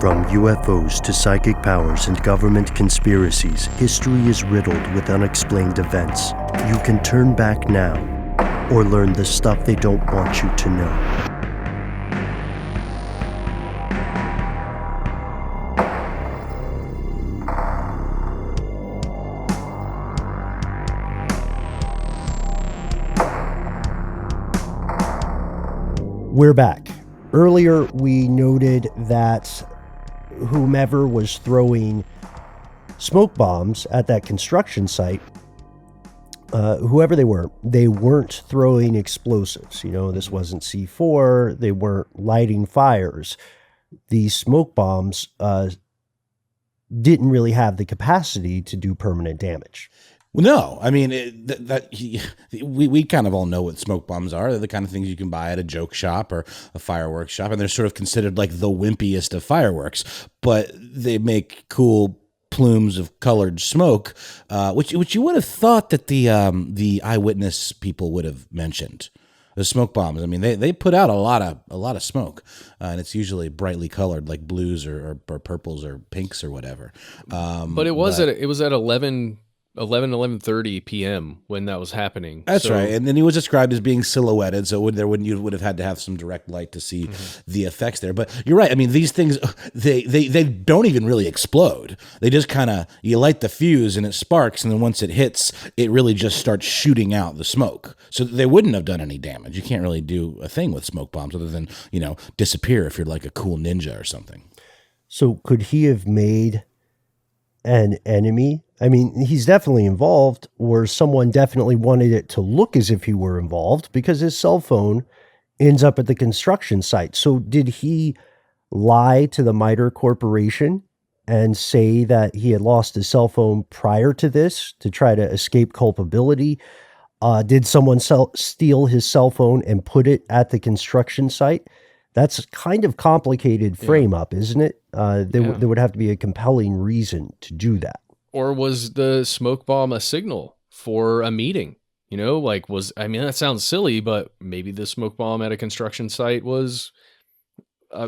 From UFOs to psychic powers and government conspiracies, history is riddled with unexplained events. You can turn back now, or learn the stuff they don't want you to know. We're back. Earlier, we noted that whomever was throwing smoke bombs at that construction site, whoever they weren't throwing explosives. You know, this wasn't C4. They weren't lighting fires. These smoke bombs didn't really have the capacity to do permanent damage. Well, no, I mean, we kind of all know what smoke bombs are. They're the kind of things you can buy at a joke shop or a fireworks shop, and they're sort of considered like the wimpiest of fireworks, but they make cool plumes of colored smoke, which you would have thought that the eyewitness people would have mentioned. The smoke bombs, I mean, they put out a lot of smoke, and it's usually brightly colored, like blues or purples or pinks or whatever. But it was at 11:30 p.m. when that was happening. That's right. And then he was described as being silhouetted, so you would have had to have some direct light to see the effects there. But you're right. I mean, these things, they don't even really explode. They just kind of, you light the fuse and it sparks, and then once it hits, it really just starts shooting out the smoke. So they wouldn't have done any damage. You can't really do a thing with smoke bombs other than, disappear if you're like a cool ninja or something. So could he have made an enemy? I mean, he's definitely involved, or someone definitely wanted it to look as if he were involved because his cell phone ends up at the construction site. So did he lie to the Mitre Corporation and say that he had lost his cell phone prior to this to try to escape culpability? Did someone steal his cell phone and put it at the construction site? That's kind of complicated frame up, isn't it? There would have to be a compelling reason to do that. Or was the smoke bomb a signal for a meeting? That sounds silly, but maybe the smoke bomb at a construction site was,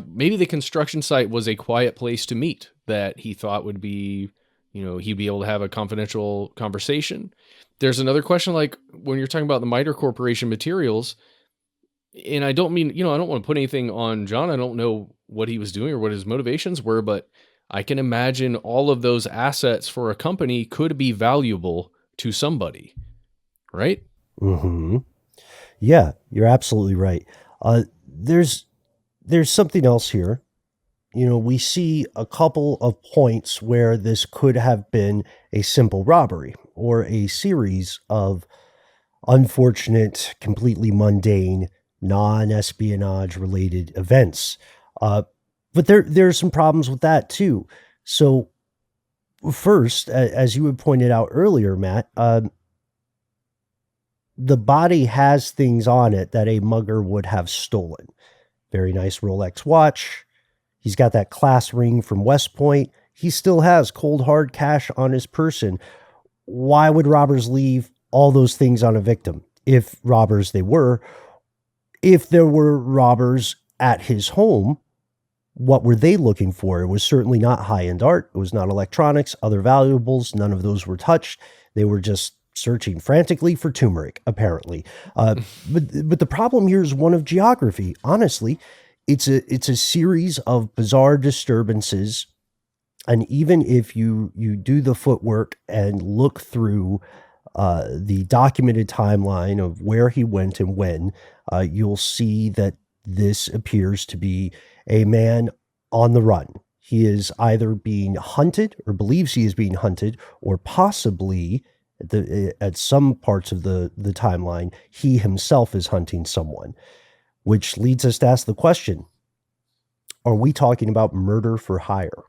maybe the construction site was a quiet place to meet that he thought would be, he'd be able to have a confidential conversation. There's another question, like when you're talking about the Mitre Corporation materials, and I don't mean, I don't want to put anything on John. I don't know what he was doing or what his motivations were, but I can imagine all of those assets for a company could be valuable to somebody, right? Mm-hmm. Yeah, you're absolutely right. There's something else here. We see a couple of points where this could have been a simple robbery or a series of unfortunate, completely mundane, non-espionage related events. But there's some problems with that too. So first, as you had pointed out earlier, Matt, the body has things on it that a mugger would have stolen. Very nice Rolex watch. He's got that class ring from West Point. He still has cold hard cash on his person. Why would robbers leave all those things on a victim? If robbers they were. If there were robbers at his home, what were they looking for? It was certainly not high-end art. It was not electronics, other valuables. None of those were touched. They were just searching frantically for turmeric, apparently. But the problem here is one of geography. Honestly, it's a series of bizarre disturbances. And even if you do the footwork and look through the documented timeline of where he went and when, you'll see that this appears to be a man on the run. He is either being hunted or believes he is being hunted, or possibly at some parts of the timeline, he himself is hunting someone, which leads us to ask the question, are we talking about murder for hire?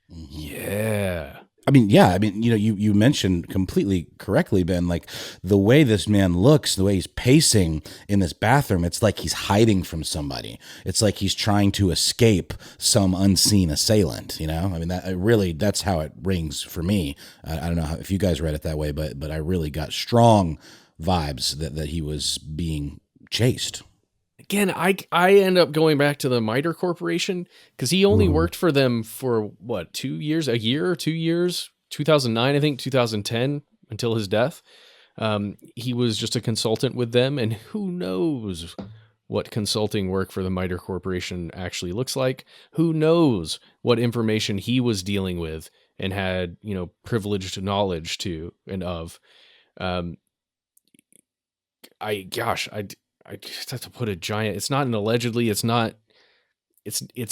Yeah. You mentioned completely correctly, Ben, like the way this man looks, the way he's pacing in this bathroom, it's like he's hiding from somebody. It's like he's trying to escape some unseen assailant, that's how it rings for me. I don't know if you guys read it that way, but I really got strong vibes that he was being chased. again, I end up going back to the Mitre Corporation because he only worked for them for what, 2 years, a year or 2 years, 2009, I think 2010 until his death. He was just a consultant with them, and who knows what consulting work for the Mitre Corporation actually looks like. Who knows what information he was dealing with and had, privileged knowledge to and of. I just have to put a giant, it's not an allegedly, it's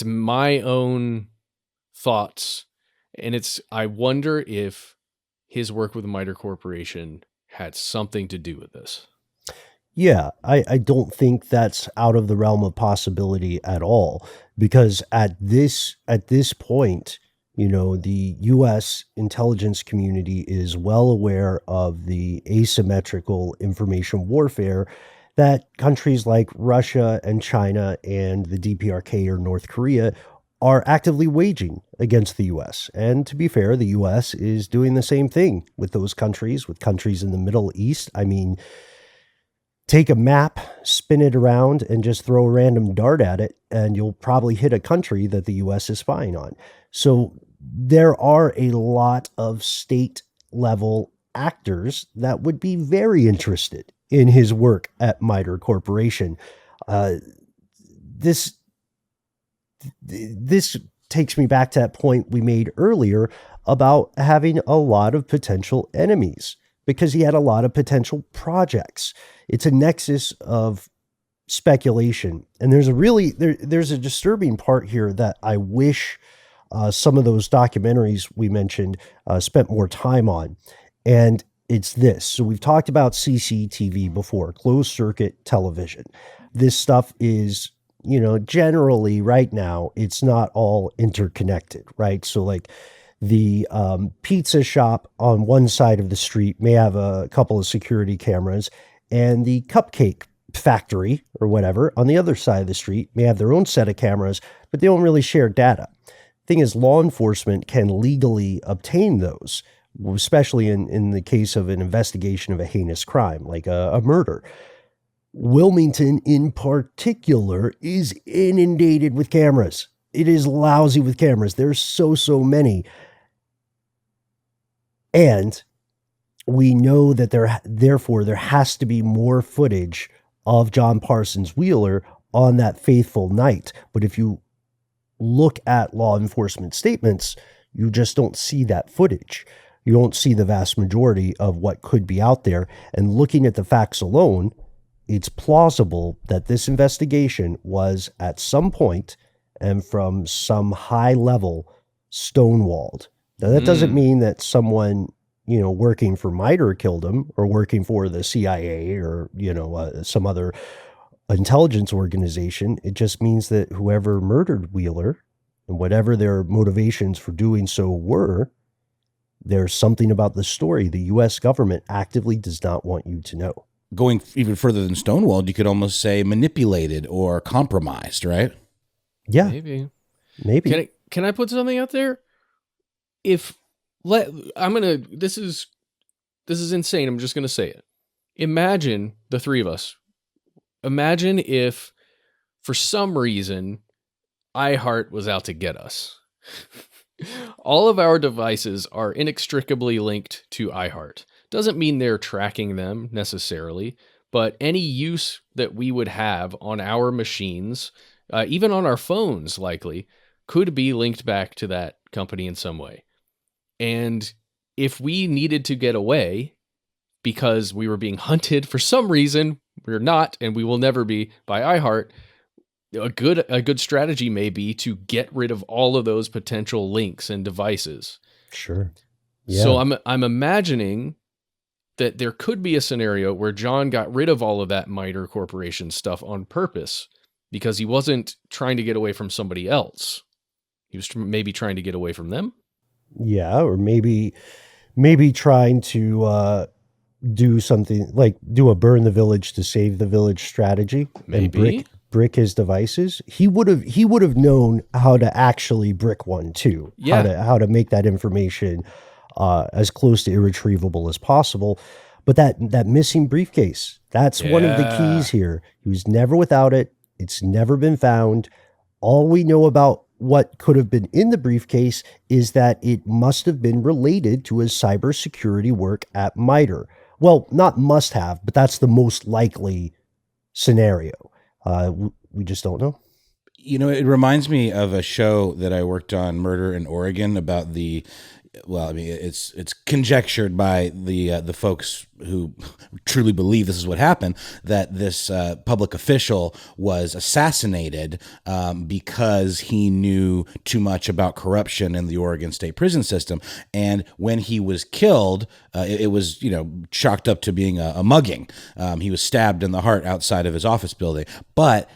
my own thoughts. And I wonder if his work with the Mitre Corporation had something to do with this. Yeah, I don't think that's out of the realm of possibility at all, because at this point, the U.S. intelligence community is well aware of the asymmetrical information warfare that countries like Russia and China and the DPRK or North Korea are actively waging against the U.S. And to be fair, the U.S. is doing the same thing with those countries, with countries in the Middle East. I mean, take a map, spin it around, and just throw a random dart at it, and you'll probably hit a country that the U.S. is spying on. So there are a lot of state-level actors that would be very interested in his work at Mitre Corporation. This takes me back to that point we made earlier about having a lot of potential enemies, because he had a lot of potential projects. It's a nexus of speculation. And there's a disturbing part here that I wish some of those documentaries we mentioned spent more time on. And it's this. So we've talked about CCTV before, closed circuit television. This stuff is, generally right now, it's not all interconnected, right? So like the pizza shop on one side of the street may have a couple of security cameras, and the cupcake factory or whatever on the other side of the street may have their own set of cameras, but they don't really share data. Thing is, law enforcement can legally obtain those, especially in the case of an investigation of a heinous crime like a murder. Wilmington in particular is inundated with cameras. It is lousy with cameras. There's so many. And we know that therefore there has to be more footage of John Parsons Wheeler on that fateful night. But if you look at law enforcement statements, you just don't see that footage. You don't see the vast majority of what could be out there. And looking at the facts alone, it's plausible that this investigation was at some point and from some high level stonewalled. Now, that doesn't mean that someone, working for Mitre killed him, or working for the CIA or, some other intelligence organization. It just means that whoever murdered Wheeler, and whatever their motivations for doing so were, there's something about the story the U.S. government actively does not want you to know. Going even further than stonewalled, you could almost say manipulated or compromised, right? Yeah, maybe. Can I put something out there? This is insane. I'm just gonna say it. Imagine the three of us. Imagine if, for some reason, Iheart was out to get us. All of our devices are inextricably linked to Iheart. Doesn't mean they're tracking them necessarily, but any use that we would have on our machines, even on our phones likely, could be linked back to that company in some way. And if we needed to get away because we were being hunted for some reason, we're not, and we will never be, by Iheart, a good strategy may be to get rid of all of those potential links and devices. Sure. Yeah. So I'm imagining that there could be a scenario where John got rid of all of that Mitre Corporation stuff on purpose because he wasn't trying to get away from somebody else. He was maybe trying to get away from them. Yeah, or maybe trying to do something like do a burn the village to save the village strategy. Maybe. And brick his devices. He would have known how to actually brick one too. Yeah. How to make that information as close to irretrievable as possible. But that missing briefcase, that's one of the keys here. He was never without it. It's never been found. All we know about what could have been in the briefcase is that it must have been related to his cybersecurity work at Mitre. Well, not must have, but that's the most likely scenario. We just don't know. It reminds me of a show that I worked on, Murder in Oregon, about it's conjectured by the folks who truly believe this is what happened, that this public official was assassinated because he knew too much about corruption in the Oregon state prison system. And when he was killed, it was, chalked up to being a mugging. He was stabbed in the heart outside of his office building. But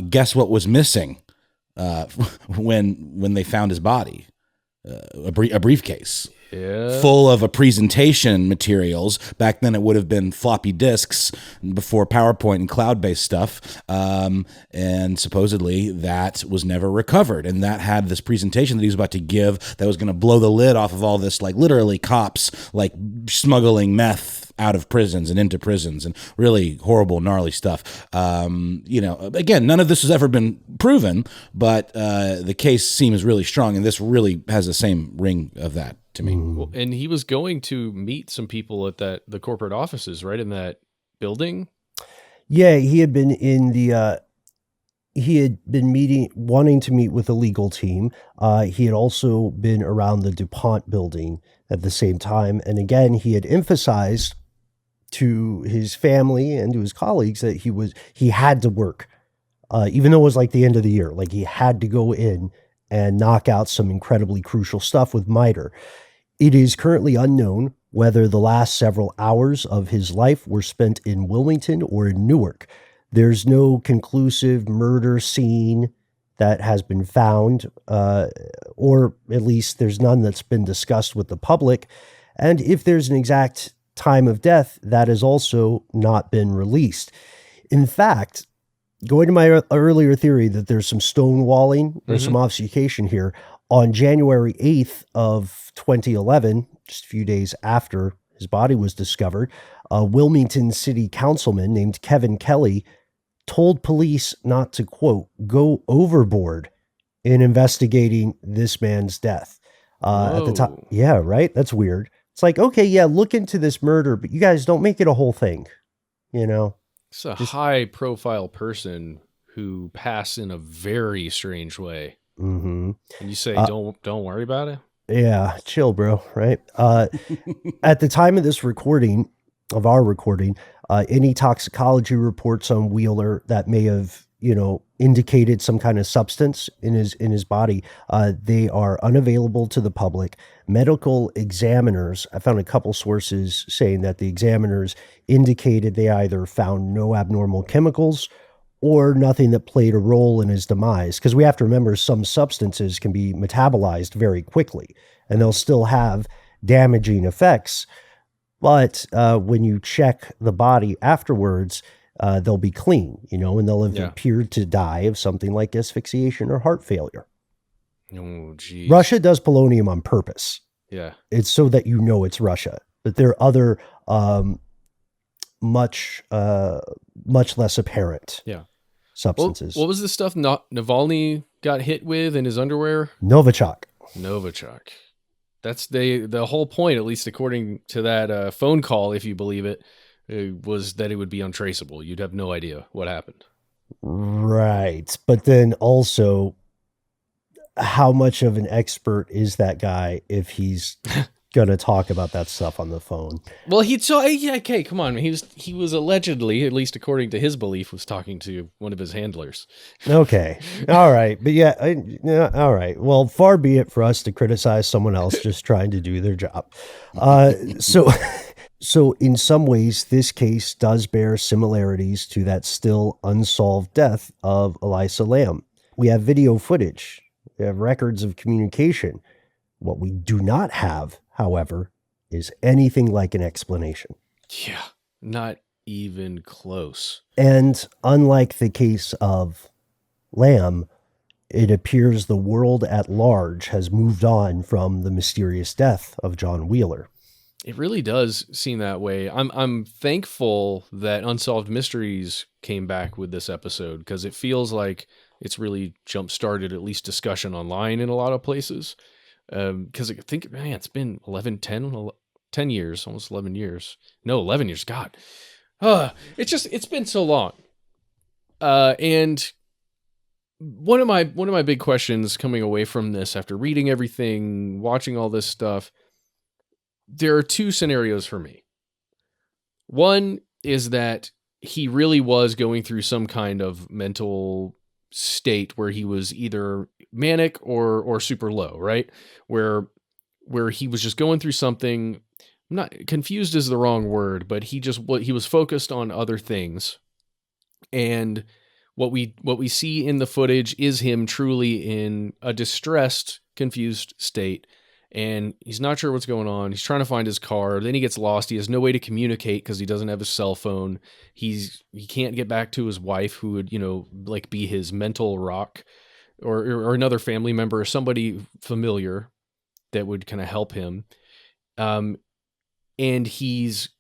guess what was missing when they found his body? A briefcase full of presentation materials. Back then it would have been floppy disks before PowerPoint and cloud-based stuff. And supposedly that was never recovered. And that had this presentation that he was about to give that was going to blow the lid off of all this, like literally cops like smuggling meth out of prisons and into prisons and really horrible, gnarly stuff. Again, none of this has ever been proven, but the case seems really strong, and this really has the same ring of that to me. Well, and he was going to meet some people at the corporate offices, right, in that building. Yeah, he had been wanting to meet with a legal team. He had also been around the DuPont building at the same time. And again, he had emphasized to his family and to his colleagues that he had to work, even though it was like the end of the year. Like, he had to go in and knock out some incredibly crucial stuff with Mitre. It is currently unknown whether the last several hours of his life were spent in Wilmington or in Newark. There's no conclusive murder scene that has been found, or at least there's none that's been discussed with the public. And if there's an exact time of death, that has also not been released. In fact, going to my earlier theory that there's some stonewalling or some obfuscation here, on January 8th of 2011, just a few days after his body was discovered, a Wilmington city councilman named Kevin Kelly told police not to, quote, go overboard in investigating this man's death. At the time. Yeah, right? That's weird. It's like, okay, yeah, look into this murder, but you guys don't make it a whole thing, It's a high-profile person who passed in a very strange way. Mm-hmm. And you say, don't worry about it? Yeah, chill, bro, right? At the time of this recording, any toxicology reports on Wheeler that may have, indicated some kind of substance in his body, they are unavailable to the public. Medical examiners, I found a couple sources saying that the examiners indicated they either found no abnormal chemicals or nothing that played a role in his demise. Because we have to remember, some substances can be metabolized very quickly, and they'll still have damaging effects. But when you check the body afterwards, they'll be clean, and they'll have appeared to die of something like asphyxiation or heart failure. Oh, geez. Russia does polonium on purpose. Yeah. It's so that it's Russia. But there are other much less apparent substances. What was the stuff Navalny got hit with in his underwear? Novichok. That's the whole point, at least according to that phone call, if you believe it, was that it would be untraceable. You'd have no idea what happened. Right. But then also, how much of an expert is that guy if he's going to talk about that stuff on the phone? Well, okay, come on. He was allegedly, at least according to his belief, was talking to one of his handlers. Okay. All right. But yeah, all right. Well, far be it for us to criticize someone else just trying to do their job. So in some ways, this case does bear similarities to that still unsolved death of Elisa Lam. We have video footage. We have records of communication. What we do not have, however, is anything like an explanation. Yeah, not even close. And unlike the case of Lam, it appears the world at large has moved on from the mysterious death of John Wheeler. It really does seem that way. I'm thankful that Unsolved Mysteries came back with this episode, because it feels like it's really jump started at least discussion online in a lot of places. Because I think, man, it's been 10 years, almost 11 years. No, 11 years. God, it's been so long. And one of my big questions coming away from this after reading everything, watching all this stuff, there are two scenarios for me. One is that he really was going through some kind of mental state where he was either manic or super low, right? Where he was just going through something. I'm not, confused is the wrong word, but he was focused on other things. And what we see in the footage is him truly in a distressed, confused state. And he's not sure what's going on. He's trying to find his car. Then he gets lost. He has no way to communicate because he doesn't have a cell phone. He can't get back to his wife, who would, like be his mental rock, or another family member, or somebody familiar that would kind of help him. And he's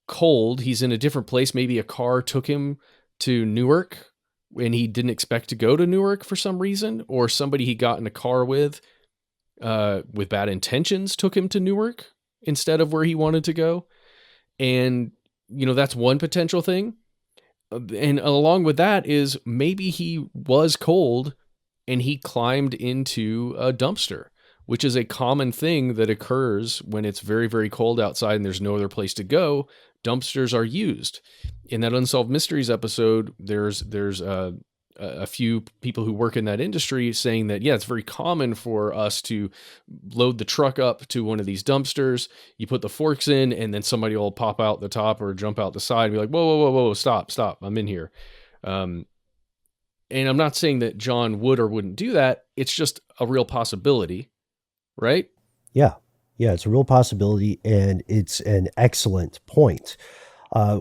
cold. He's in a different place. Maybe a car took him to Newark when he didn't expect to go to Newark for some reason, or somebody he got in a car with bad intentions took him to Newark instead of where he wanted to go. And, that's one potential thing. And along with that is maybe he was cold and he climbed into a dumpster, which is a common thing that occurs when it's very, very cold outside and there's no other place to go. Dumpsters are used. In that Unsolved Mysteries episode, there's a few people who work in that industry saying that, yeah, it's very common for us to load the truck up to one of these dumpsters. You put the forks in, and then somebody will pop out the top or jump out the side and be like, whoa, whoa, whoa, whoa, stop, I'm in here. And I'm not saying that John would or wouldn't do that. It's just a real possibility, right? Yeah, it's a real possibility, and it's an excellent point.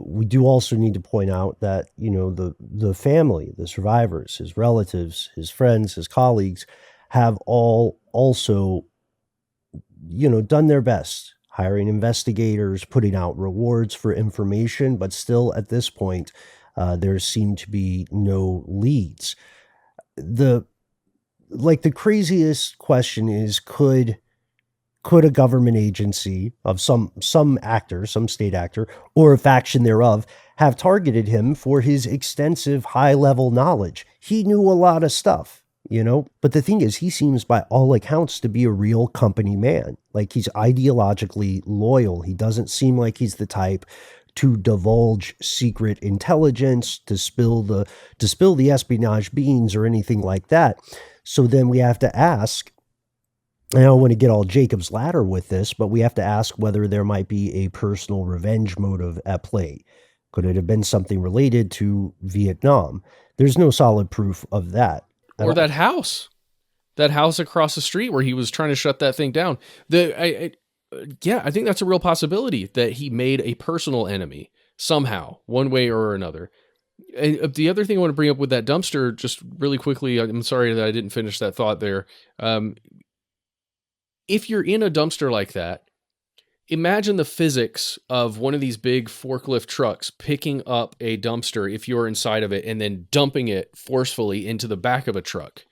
We do also need to point out that, the family, the survivors, his relatives, his friends, his colleagues have all also, done their best, hiring investigators, putting out rewards for information, but still at this point, there seem to be no leads. The craziest question is, could a government agency of some actor, some state actor, or a faction thereof have targeted him for his extensive high-level knowledge? He knew a lot of stuff, But the thing is, he seems by all accounts to be a real company man. Like, he's ideologically loyal. He doesn't seem like he's the type to divulge secret intelligence, to spill the espionage beans or anything like that. So then we have to ask, I don't want to get all Jacob's ladder with this, but we have to ask whether there might be a personal revenge motive at play. Could it have been something related to Vietnam? There's no solid proof of that. Or that house across the street where he was trying to shut that thing down. I think that's a real possibility, that he made a personal enemy somehow, one way or another. And the other thing I want to bring up with that dumpster, just really quickly, I'm sorry that I didn't finish that thought there. If you're in a dumpster like that, imagine the physics of one of these big forklift trucks picking up a dumpster if you're inside of it and then dumping it forcefully into the back of a truck.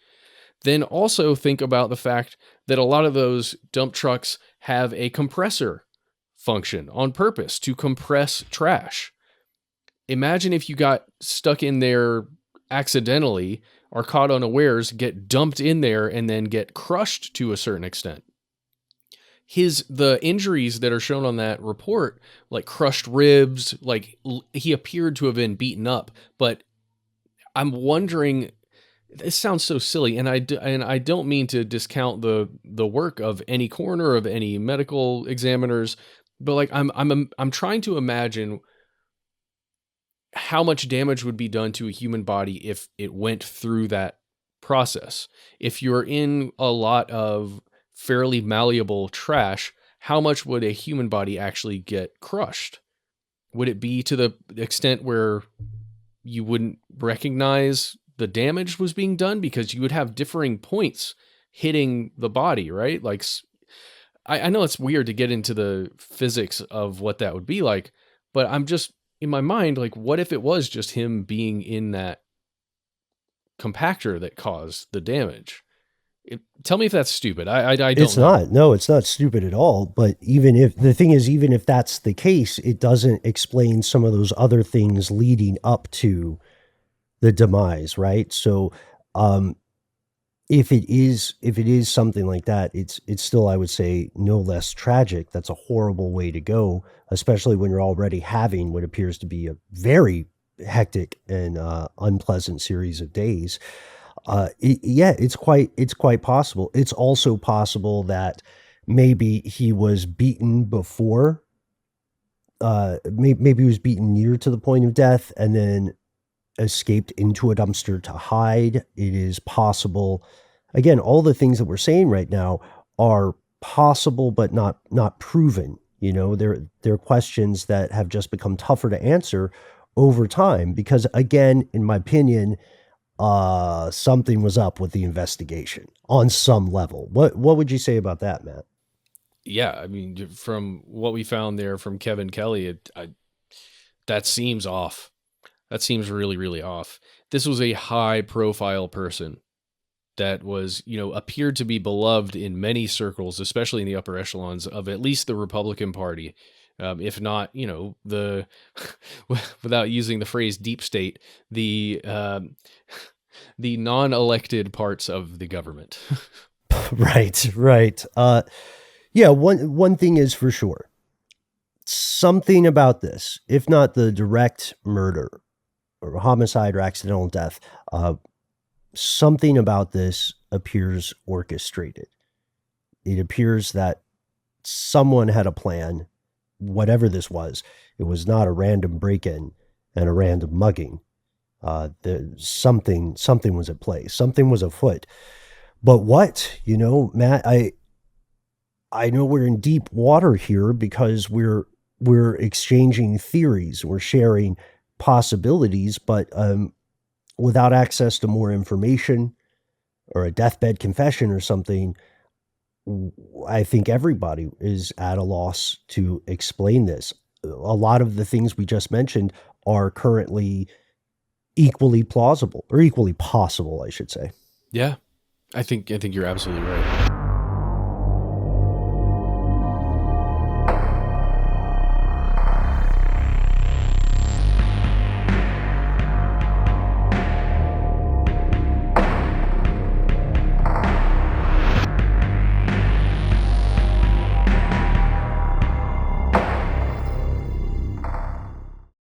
Then also think about the fact that a lot of those dump trucks have a compressor function on purpose to compress trash. Imagine if you got stuck in there accidentally, are caught unawares, get dumped in there, and then get crushed to a certain extent. The injuries that are shown on that report, like crushed ribs, like he appeared to have been beaten up, but I'm wondering, this sounds so silly, and I don't mean to discount the work of any coroner, of any medical examiners, but like I'm trying to imagine how much damage would be done to a human body if it went through that process. If you're in a lot of fairly malleable trash, how much would a human body actually get crushed? Would it be to the extent where you wouldn't recognize the damage was being done, because you would have differing points hitting the body, right? Like, I know it's weird to get into the physics of what that would be like, but I'm just in my mind, like, what if it was just him being in that compactor that caused the damage? Tell me if that's stupid. I don't It's know. not. No, it's not stupid at all. But even if the thing is, even if that's the case, it doesn't explain some of those other things leading up to the demise, right? So, if it is something like that, it's still, I would say, no less tragic. That's a horrible way to go, especially when you're already having what appears to be a very hectic and unpleasant series of days. Yeah, it's quite possible. It's also possible that maybe he was beaten before. Maybe he was beaten near to the point of death and then escaped into a dumpster to hide. It is possible. Again, all the things that we're saying right now are possible, but not proven. You know, they're questions that have just become tougher to answer over time because, again, in my opinion, something was up with the investigation on some level. What would you say about that, Matt? Yeah, I mean, from what we found there from Kevin Kelly, that seems off. That seems really, really off. This was a high-profile person that was, appeared to be beloved in many circles, especially in the upper echelons of at least the Republican Party, if not, the without using the phrase deep state, the non-elected parts of the government. Right. Yeah, one thing is for sure. Something about this, if not the direct murder or homicide or accidental death, something about this appears orchestrated. It appears that someone had a plan, whatever this was. It was not a random break-in and a random mugging. Something was at play. Something was afoot. But what? Matt, I know we're in deep water here because we're exchanging theories, we're sharing possibilities, but without access to more information or a deathbed confession or something, I think everybody is at a loss to explain this. A lot of the things we just mentioned are currently equally plausible or equally possible, I should say. Yeah, I think you're absolutely right.